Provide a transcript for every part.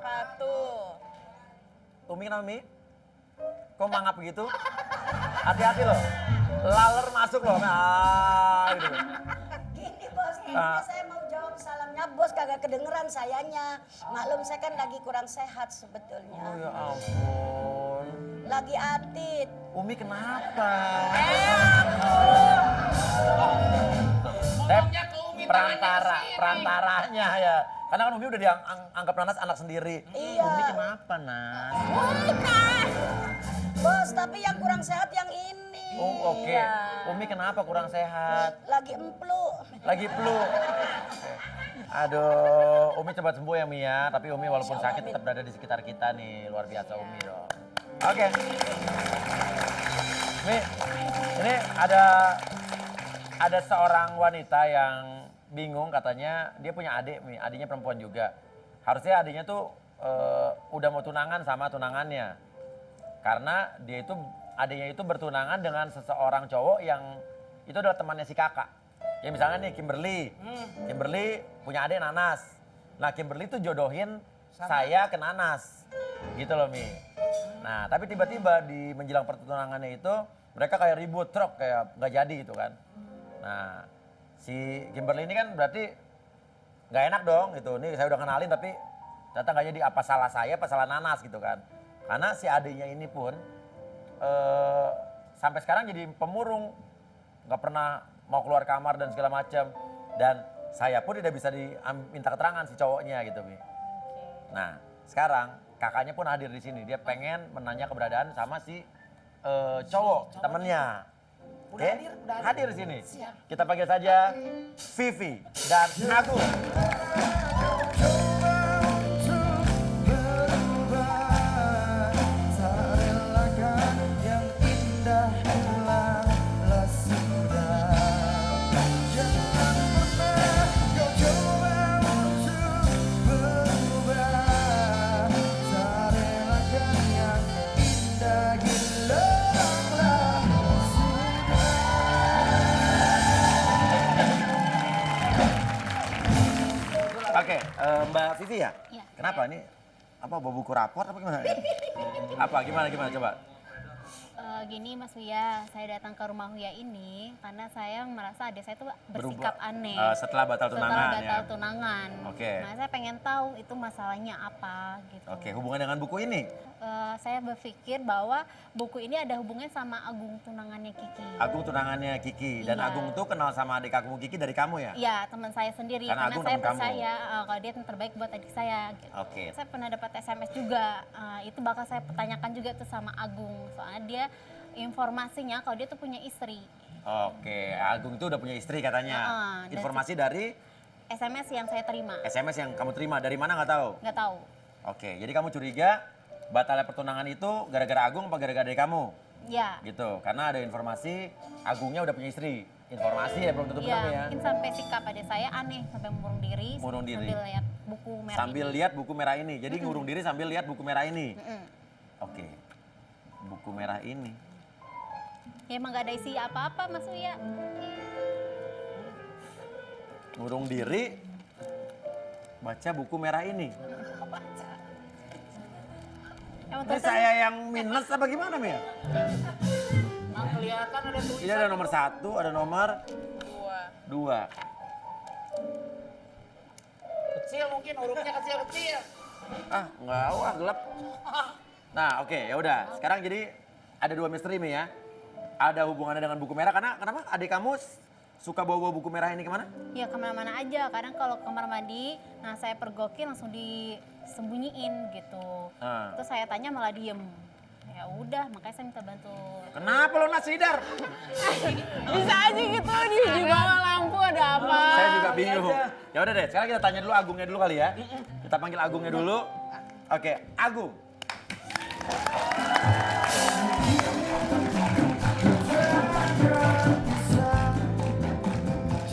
wabarakatuh. Umi kenapa Mi? Kok mangap begitu? Hati-hati loh. Laler masuk loh. Gitu. Gini bos, tadinya saya mau jawab salamnya bos kagak kedengeran sayanya. Maklum saya kan lagi kurang sehat sebetulnya. Oh ya ampun. Lagi atit. Umi kenapa? Ngomongnya ke Umi Perantaranya ya. Karena kan Umi udah dianggap Nanas anak sendiri. Iya. Umi kenapa Nas? Bukan. Bos, tapi yang kurang sehat yang ini. Oh oke. Umi kenapa kurang sehat? Lagi emplu. Lagi flu. Aduh, Umi cepat sembuh ya Mi ya. Tapi Umi walaupun sakit tetap berada di sekitar kita nih. Luar biasa Umi dong. Oke. Mi, ini ada seorang wanita yang bingung katanya dia punya adik Mi. Adiknya perempuan juga. Harusnya adiknya tuh udah mau tunangan sama tunangannya. Karena adiknya itu bertunangan dengan seseorang cowok yang itu adalah temannya si kakak. Ya misalnya nih Kimberly. Kimberly punya adik Nanas. Nah Kimberly tuh jodohin saya ke Nanas. Gitu loh Mi. Nah tapi tiba-tiba di menjelang pertunangannya itu mereka kayak ribut truk kayak nggak jadi gitu kan. Nah si Kimberly ini kan berarti nggak enak dong gitu. Nih saya udah kenalin tapi ternyata nggak jadi apa salah saya apa salah Nanas gitu kan. Karena si adiknya ini pun sampai sekarang jadi pemurung, nggak pernah mau keluar kamar dan segala macam. Dan saya pun tidak bisa diminta keterangan si cowoknya gitu, Mi. Nah, sekarang kakaknya pun hadir di sini. Dia pengen menanya keberadaan sama si cowok, temennya. Oke, hadir di sini. Kita panggil saja Vivi dan Agung. Oke, Mbak Vivi ya? Iya. Kenapa ini? Apa bawa buku rapor apa gimana? Apa gimana coba? Gini Mas Huya, saya datang ke rumah Huya ini karena saya merasa adik saya tuh bersikap aneh. Setelah batal tunangan Setelah batal ya? tunangan. Oke. Nah saya pengen tahu itu masalahnya apa gitu. Oke, hubungan dengan buku ini? Saya berpikir bahwa buku ini ada hubungannya sama Agung tunangannya Kiki. Agung tunangannya Kiki. Dan Iya. Agung tuh kenal sama adik kakakmu Kiki dari kamu ya? Iya, teman saya sendiri. Karena Karena Agung saya teman kamu. percaya kalau dia yang terbaik buat adik saya. Gitu. Oke. Saya pernah dapat SMS juga. Itu bakal saya pertanyakan juga tuh sama Agung. Soalnya dia informasinya kalau dia tuh punya istri. Oke, Agung itu udah punya istri katanya. Dan Informasi dari SMS yang saya terima. SMS yang kamu terima, dari mana nggak tahu? Nggak tahu. Oke, jadi kamu curiga batalnya pertunangan itu gara-gara Agung apa gara-gara dari kamu? Ya. Gitu, karena ada informasi Agungnya udah punya istri. Informasi ya belum tentu benar Iya, ya. mungkin sampai sikap adik saya aneh sampai mengurung diri. Ngurung diri. Sambil lihat buku merah Sambil ini. lihat buku merah ini. Jadi ngurung diri sambil lihat buku merah ini. Mm-mm. Oke. Buku merah ini. Ya emang gak ada isi apa-apa Mas Uya. Ngurung diri baca buku merah ini. Emang Ini tulisan saya yang minus apa gimana Mia? Nggak kelihatan ada tulisan. Ini ada nomor 1, ada nomor Dua. 2. Kecil mungkin, hurufnya kecil-kecil. Ah, enggak, wah gelap. Nah, oke, ya udah. Sekarang jadi ada 2 misteri Mi ya. Ada hubungannya dengan buku merah karena kenapa adik kamu suka bawa buku merah ini kemana? ya kemana-mana aja. Kadang kalau ke kamar mandi, nah saya pergokin langsung disembunyiin gitu. Terus saya tanya malah diem. Ya udah, makanya saya minta bantu. Kenapa lo Nasidar? Bisa aja gitu di bawah lampu ada apa? Saya juga bingung. Ya udah deh, sekarang kita tanya dulu Agungnya dulu kali ya. Kita panggil Agungnya dulu. Oke, Agung.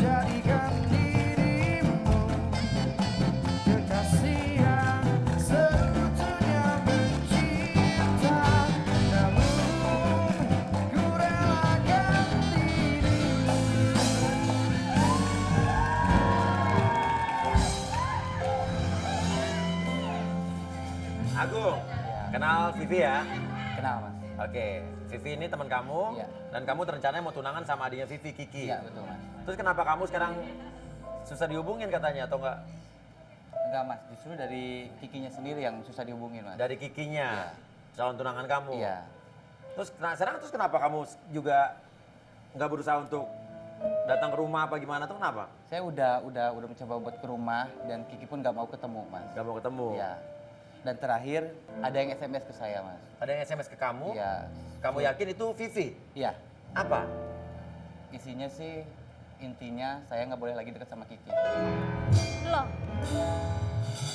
Jadikan dirimu kekasih yang sekutunya mencinta, namun ku relakan dirimu. Agung, Iya. kenal Vivi ya? Kenal mas? Oke, Vivi ini teman kamu Iya. dan kamu rencananya mau tunangan sama adiknya Vivi, Kiki. Iya betul mas. Terus kenapa kamu sekarang susah dihubungin katanya atau enggak? Enggak mas, justru dari Kikinya sendiri yang susah dihubungin mas. Dari Kikinya, calon tunangan kamu. Iya. Terus kenapa kamu juga nggak berusaha untuk datang ke rumah apa gimana tuh kenapa? Saya udah mencoba buat ke rumah dan Kiki pun nggak mau ketemu mas. Gak mau ketemu? Iya. Dan terakhir ada yang SMS ke saya mas. Ada yang SMS ke kamu? Iya. Kamu yakin itu Vivi? Iya. Apa? Isinya sih intinya saya nggak boleh lagi dekat sama Kiki. Loh,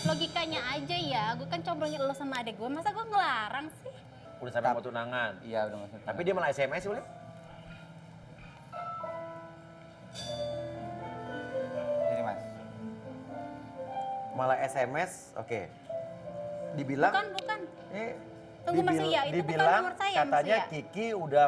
logikanya aja ya, gue kan cobrongin lo sama adek gue, masa gue ngelarang sih? Udah sampai mau tunangan. Iya udah maksudnya. Tapi dia malah SMS boleh? Jadi mas, Malah SMS, oke. Dibilang Bukan. eh, Tunggu, Mas Iya, itu bukan dibilang nomor saya, Mas katanya Iya. Kiki udah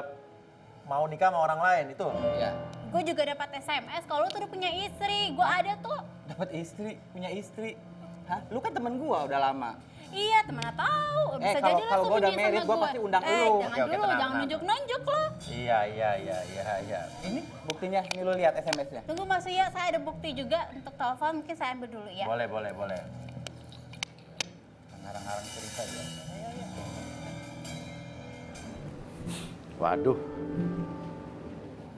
mau nikah sama orang lain itu. iya. Gue juga dapat SMS kalau lu tuh udah punya istri, gue ada tuh. Dapat istri, punya istri. Hah? Lu kan temen gua udah lama. Iya, teman tahu. Bisa kalau- jadi lo kalau gua udah sembunyiin married, sama gua gue. pasti undang lu. Jangan Oke, dulu, tenang, jangan tenang. nunjuk-nunjuk lo. Iya. Ini buktinya, ini lu lihat SMS-nya. Tunggu Mas Iya, saya ada bukti juga untuk telepon, mungkin saya ambil dulu ya. Boleh. Ngarang-ngarang cerita dia. Waduh.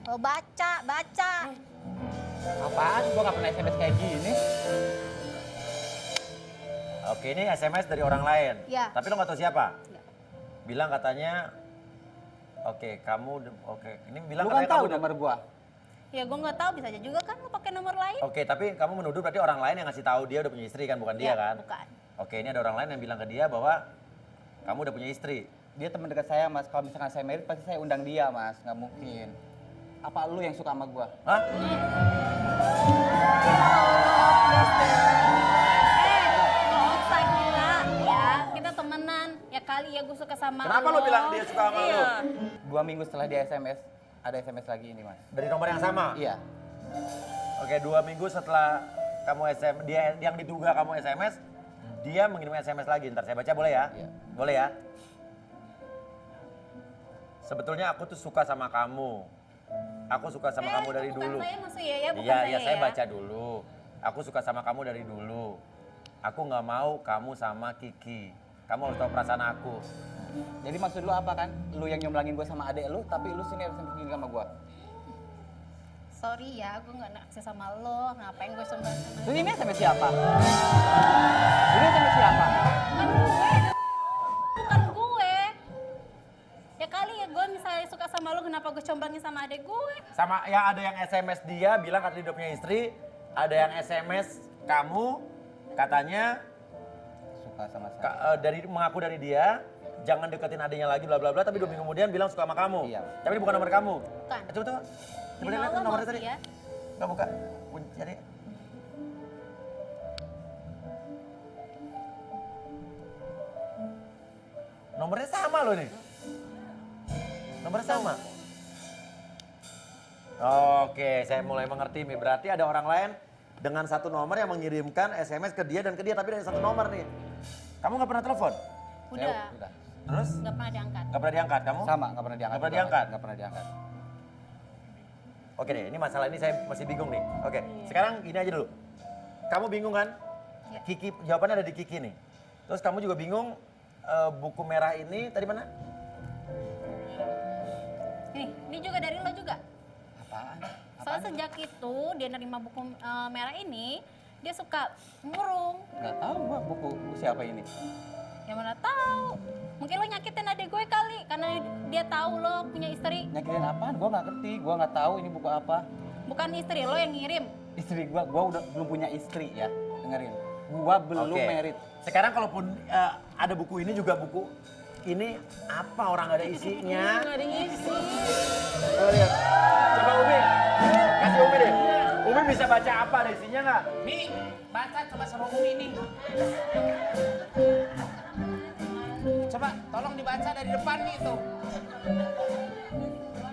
Oh, baca. Apaan? Gua nggak pernah SMS kayak gini. Oke, ini SMS dari orang lain. Iya. Tapi lo nggak tahu siapa? Iya. Bilang katanya, oke. Ini bilang Lu kan katanya tahu kamu nomor gua. Ya gue nggak tahu, bisa aja juga kan lo pakai nomor lain. Oke, tapi kamu menuduh berarti orang lain yang ngasih tahu dia udah punya istri kan, bukan dia Ya, kan? bukan. Oke, ini ada orang lain yang bilang ke dia bahwa kamu udah punya istri. Dia teman dekat saya mas. Kalau misalkan saya married pasti saya undang dia mas. Nggak mungkin. Apa lu yang suka sama gua? Hah? Nggak usah gila ya, kita temenan. Ya kali ya gue suka sama Kenapa lo bilang dia suka sama Iya. lo? 2 minggu setelah dia SMS, ada SMS lagi ini mas. Dari nomor yang sama? Iya. Oke, 2 minggu setelah kamu dia yang diduga kamu SMS, dia mengirim SMS lagi. Ntar saya baca boleh ya? Iya. Boleh ya? Sebetulnya aku tuh suka sama kamu. Aku suka sama kamu dari bukan dulu. saya maksud ya, bukan Iya, saya ya. baca dulu. Aku suka sama kamu dari dulu. Aku nggak mau kamu sama Kiki. Kamu harus tahu perasaan aku. Jadi maksud lu apa kan? Lu yang nyomblangin gua sama adek lu, tapi lu sini harus begini sama gua. Sorry ya, gue nggak naksir sama lo. Ngapain gue sumbang sama Terus ini SMS siapa? Ini SMS siapa? Bukan gue. Bukan gue. Ya kali ya gue misalnya suka sama lo, kenapa gue comblangin sama adek gue? Sama yang ada yang SMS dia bilang katanya dia punya istri, ada yang SMS kamu katanya Suka sama saya. mengaku dari dia jangan deketin adiknya lagi bla bla bla tapi 2 minggu kemudian bilang suka sama kamu. Iya. Tapi ini bukan nomor kamu. Bukan. Coba. Coba Ya lihat Allah, nomornya Mas tadi. ya. Enggak buka. Kunci tadi. Nomornya sama loh nih. Nomornya sama. Oke, saya mulai mengerti nih. Berarti ada orang lain dengan satu nomor yang mengirimkan SMS ke dia dan ke dia, tapi dari satu nomor nih. Kamu nggak pernah telepon? Udah, Udah. Terus? nggak pernah diangkat. Nggak pernah diangkat kamu? Sama, nggak pernah diangkat. Nggak pernah juga, diangkat? Nggak pernah diangkat. Oke deh, ini masalah ini saya masih bingung nih. Oke, sekarang gini aja dulu. Kamu bingung kan? Iya. Kiki, jawabannya ada di Kiki nih. Terus kamu juga bingung buku merah ini tadi mana? Ini juga dari lo juga. Apaan? Soalnya sejak itu dia nerima buku merah ini, dia suka murung. Nggak tahu gua buku siapa ini. Ya mana tahu. Mungkin lo nyakitin adik gue kali karena dia tahu lo punya istri. Nyakitin apaan? Gua nggak ngerti. Gua nggak tahu ini buku apa. Bukan istri lo yang ngirim. Istri gua udah belum punya istri ya. Dengerin. Gua belum Oke. married. Sekarang kalaupun ada buku ini juga buku ini apa orang nggak ada isinya? Nggak ada isi. Coba lihat. Coba Umi, kasih Umi deh. Umi bisa baca apa ada isinya nggak? Nih, baca coba sama Umi nih. Coba tolong dibaca dari depan nih tuh.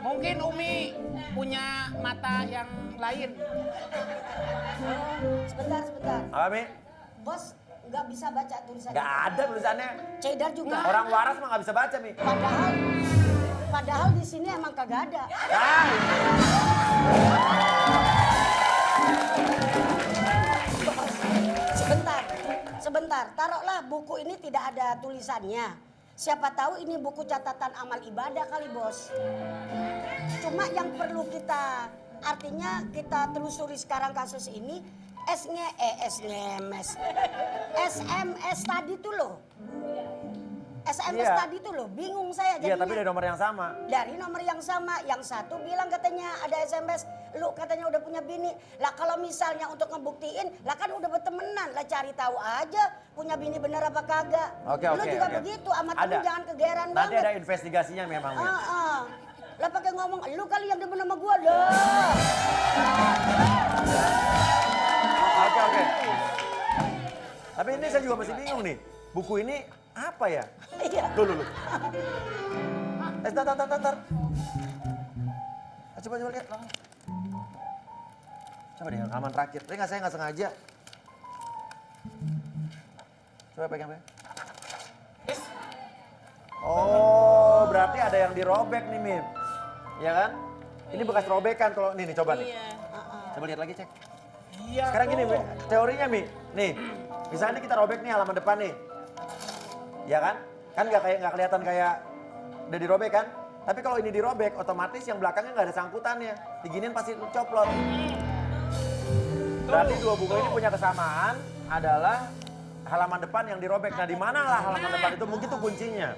Mungkin Umi punya mata yang lain. Sebentar. Apa Mi? Bos, nggak bisa baca tulisannya. Nggak ada tulisannya. Cedar juga. Orang waras mah nggak bisa baca, Mi. Padahal di sini emang kagak ada. Ah, Sebentar, taruhlah buku ini tidak ada tulisannya. Siapa tahu ini buku catatan amal ibadah kali, Bos. Cuma yang perlu kita, artinya kita telusuri sekarang kasus ini, SMS tadi tuh loh. SMS Iya. tadi tuh loh, bingung saya iya, jadinya. tapi dari nomor yang sama. Dari nomor yang sama, yang satu bilang katanya ada SMS, lu katanya udah punya bini. Lah kalau misalnya untuk ngebuktiin, lah kan udah bertemenan, lah cari tahu aja punya bini bener apa kagak. Oke, Lu juga oke. begitu, sama temen jangan kegeran Nanti banget. ada investigasinya memang, Mi. Lah pakai ngomong, lu kali yang demen sama gua dah. Oke. Tapi ini saya juga masih bingung nih. Buku ini apa ya? Iya. Loh. Tar. Coba lihat. Coba deh, halaman terakhir. Ini saya nggak sengaja. Coba pegang. Oh, berarti ada yang dirobek nih, Mim. Ya kan? Ini bekas robekan kalau nih coba nih. Coba lihat lagi, cek. Iya. Sekarang gini, Mi, teorinya, Mi. Nih, misalnya kita robek nih halaman depan nih. Ya kan? Kan nggak kelihatan kayak udah dirobek kan? Tapi kalau ini dirobek, otomatis yang belakangnya nggak ada sangkutannya. Diginin pasti lu coplot. Berarti dua buku ini punya kesamaan adalah halaman depan yang dirobek. Nah, di mana lah halaman depan itu? Mungkin itu kuncinya.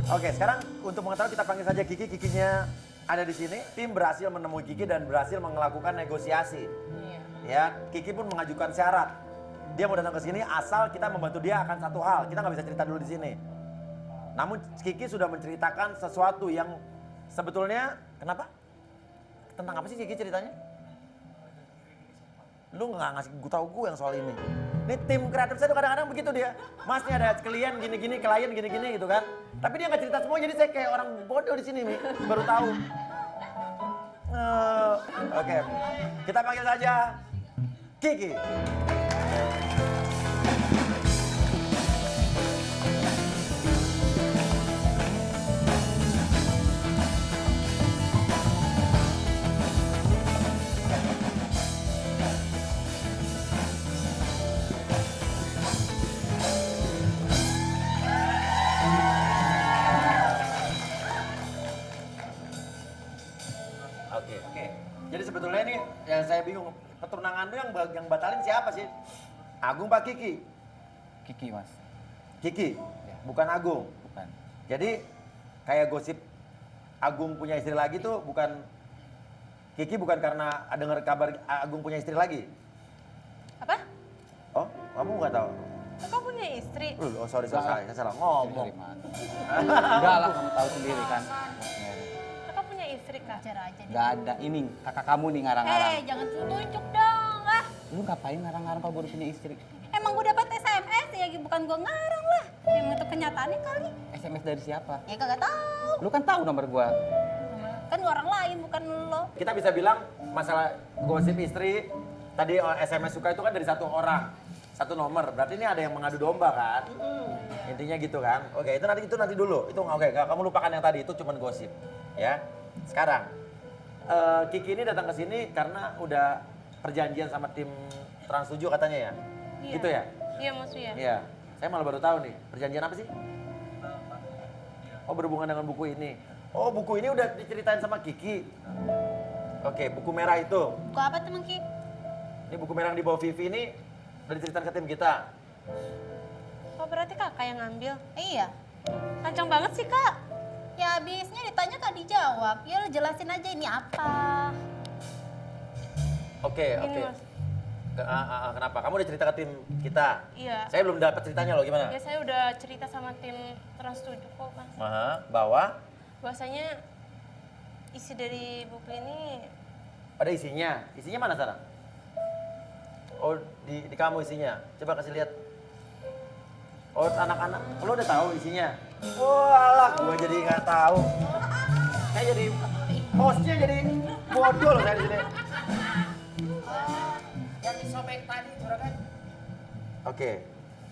Oke, sekarang untuk mengetahui kita panggil saja Kiki. Kikinya ada di sini. Tim berhasil menemui Kiki dan berhasil melakukan negosiasi. Ya, Kiki pun mengajukan syarat. Dia mau datang ke sini asal kita membantu dia akan satu hal. Kita nggak bisa cerita dulu di sini. Namun Kiki sudah menceritakan sesuatu yang sebetulnya kenapa? Tentang apa sih Kiki ceritanya? Lu nggak ngasih tahu gue yang soal ini. Ini tim kreatif saya tuh kadang-kadang begitu dia. Mas nih ada klien gini-gini, klien gini-gini gitu kan. Tapi dia nggak cerita semua jadi saya kayak orang bodoh di sini nih. Baru tahu. Oke. Kita panggil saja Kiki. Oke. Jadi sebetulnya ini yang saya bingung, pertunangan itu yang batalin siapa sih? Agung Pak Kiki? Kiki, Mas. Kiki, Ya. bukan Agung. Bukan. Jadi kayak gosip Agung punya istri lagi tuh bukan Kiki bukan karena dengar kabar Agung punya istri lagi. Apa? Oh, kamu nggak tahu? Kakak punya istri? Oh sorry, saya salah ngomong. Sendiri, Mas. Enggak lah, kamu tahu sendiri kan. Kakak punya istri, Kak? Wajar aja nih. Enggak ada. Ini kakak kamu nih ngarang-ngarang. Jangan tunjuk dong lah. Lu ngapain ngarang-ngarang kalau baru punya istri? Emang gue dapat SMS ya bukan gue ngarang lah. Emang itu kenyataannya kali. SMS dari siapa? Ya kagak tahu. Lu kan tahu nomor gua. Kan orang lain bukan lo. Kita bisa bilang masalah gosip istri tadi SMS suka itu kan dari satu orang, satu nomor. Berarti ini ada yang mengadu domba kan? Intinya gitu kan? Oke, itu nanti dulu. Itu oke, kamu lupakan yang tadi itu cuma gosip, ya. Sekarang Kiki ini datang ke sini karena udah perjanjian sama tim Trans 7 katanya ya? Iya. Gitu ya? Iya, Mas Uya. Iya. Saya malah baru tahu nih, perjanjian apa sih? Oh, berhubungan dengan buku ini. Oh, buku ini udah diceritain sama Kiki. Oke, buku merah itu. Buku apa tuh Mangki? Ini buku merah yang di bawah Vivi ini udah diceritain ke tim kita. Oh, berarti kakak yang ngambil? Iya. Kencang banget sih, Kak. Ya habisnya ditanya kan dijawab. Ya lu jelasin aja ini apa. Oke. Gini, Mas. Kenapa? Kamu udah cerita ke tim kita? Iya. Saya belum dapat ceritanya loh, gimana? Ya, saya udah cerita sama tim Trans 7 kok, Mas. Bahwa Bahwasanya isi dari buku ini ada isinya. Isinya mana sekarang? Oh, di kamu isinya. Coba kasih lihat. Oh, anak-anak. Lo udah tahu isinya? Walah, gua jadi nggak tahu. Saya jadi hostnya jadi bodoh loh saya di sini. Yang disobek tadi, kan? Oke.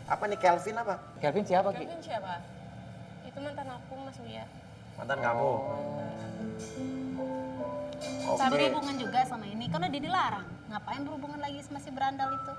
Apa nih Kelvin apa? Kelvin siapa Ki? Kevin siapa? Itu mantan aku Mas Uya. Mantan kamu. Saya Oke. berhubungan juga sama ini, karena dia dilarang. Ngapain berhubungan lagi sama si berandal itu?